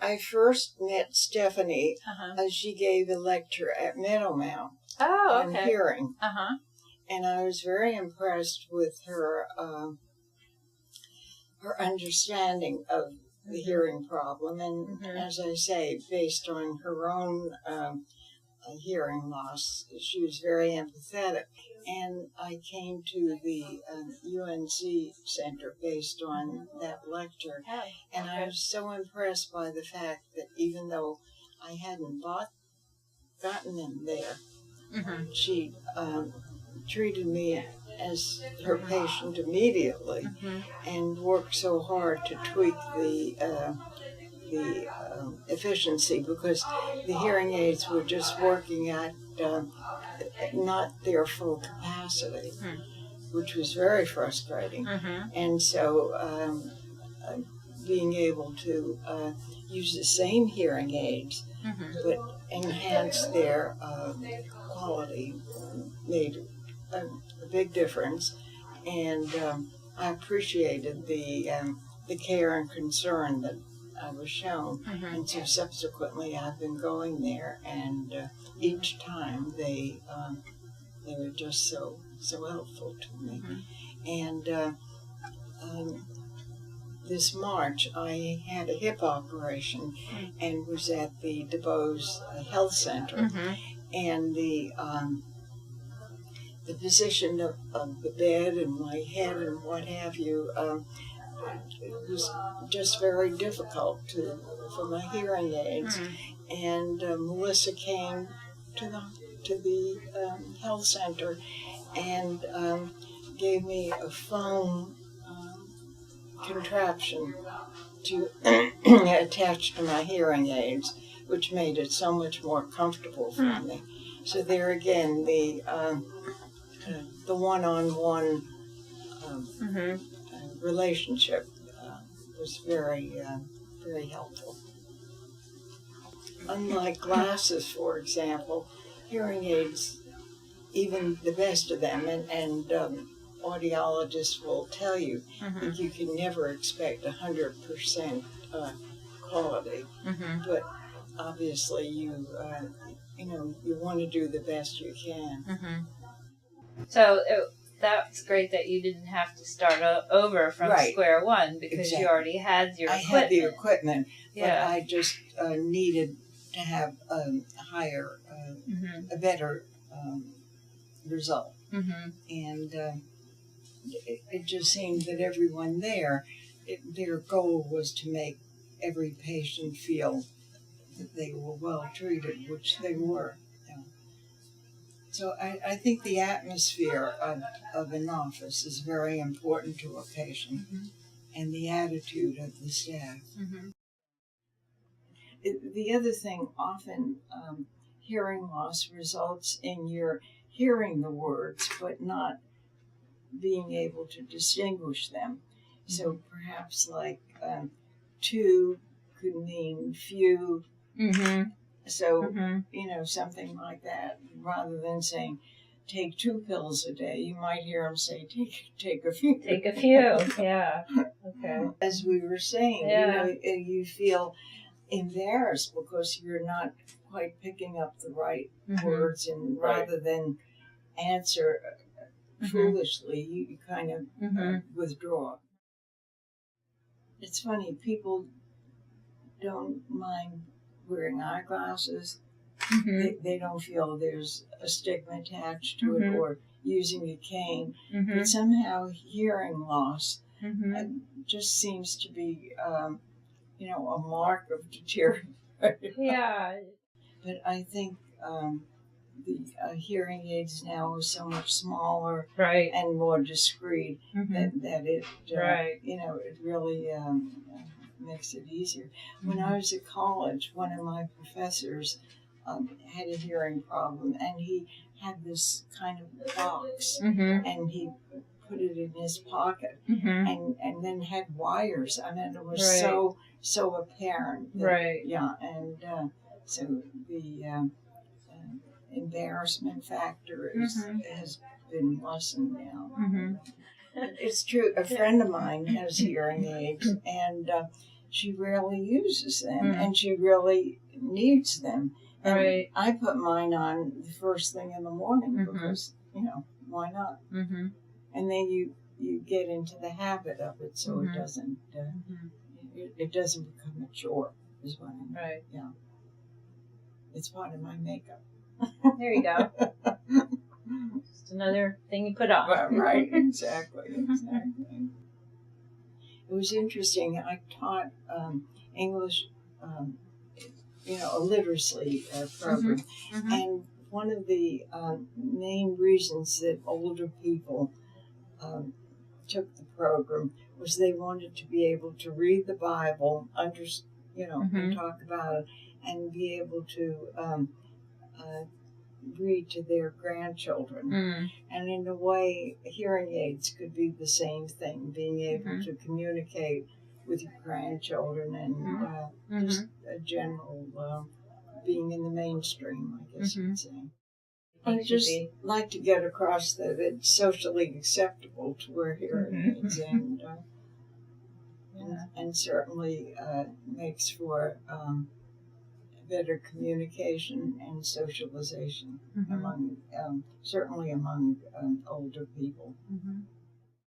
I first met Stephanie as she gave a lecture at Meadowmount on hearing. And I was very impressed with her her understanding of the hearing problem. And as I say, based on her own hearing loss, she was very empathetic. And I came to the UNC Center based on that lecture. And I was so impressed by the fact that even though I hadn't gotten them there, she treated me as her patient immediately and worked so hard to tweak the efficiency, because the hearing aids were just working at not their full capacity, which was very frustrating. And so being able to use the same hearing aids but enhance their quality made a big difference. And I appreciated the care and concern that I was shown. And so subsequently I've been going there, and each time they were just so helpful to me. And this March I had a hip operation and was at the DuBose Health Center, and the position of the bed and my head and what have you, it was just very difficult for my hearing aids. And Melissa came to the health center and gave me a foam contraption to attach to my hearing aids, which made it so much more comfortable for me. So there again, the one-on-one relationship was very helpful. Unlike glasses, for example, hearing aids, even the best of them, and audiologists will tell you that you can never expect 100% quality, but obviously you want to do the best you can. So that's great that you didn't have to start over from square one, because you already had your equipment. I had the equipment, but I just needed to have a higher, a better result. And it just seemed that everyone there, their goal was to make every patient feel that they were well treated, which they were. So I think the atmosphere of an office is very important to a patient, and the attitude of the staff. The other thing, often hearing loss results in your hearing the words but not being able to distinguish them. So perhaps like two could mean few. So, something like that. Rather than saying, take 2 pills a day, you might hear them say, take a few. Take a few, yeah. Okay. As we were saying, you feel embarrassed because you're not quite picking up the right words, and rather than answer foolishly, you kind of withdraw. It's funny, people don't mind wearing eyeglasses. They don't feel there's a stigma attached to it, or using a cane. But somehow hearing loss just seems to be, a mark of deterioration. Yeah. But I think the hearing aids now are so much smaller and more discreet that it, it really makes it easier. When I was at college, one of my professors had a hearing problem, and he had this kind of box, and he put it in his pocket, and then had wires. I mean, it was so apparent. That, yeah, and so the embarrassment factor has been lessened now. It's true. A friend of mine has hearing aids, and she rarely uses them, and she really needs them. And I put mine on the first thing in the morning because, why not? And then you get into the habit of it, so it doesn't it doesn't become a chore, is what I mean. Right. Yeah. It's part of my makeup. There you go. Just another thing you put on. Right, exactly. It was interesting. I taught English, a literacy program, and one of the main reasons that older people took the program was they wanted to be able to read the Bible, and talk about it, and be able to read to their grandchildren. And in a way, hearing aids could be the same thing, being able to communicate with your grandchildren and just a general being in the mainstream, I guess you'd say. I just like to get across that it's socially acceptable to wear hearing aids, and certainly makes for better communication and socialization among certainly among older people.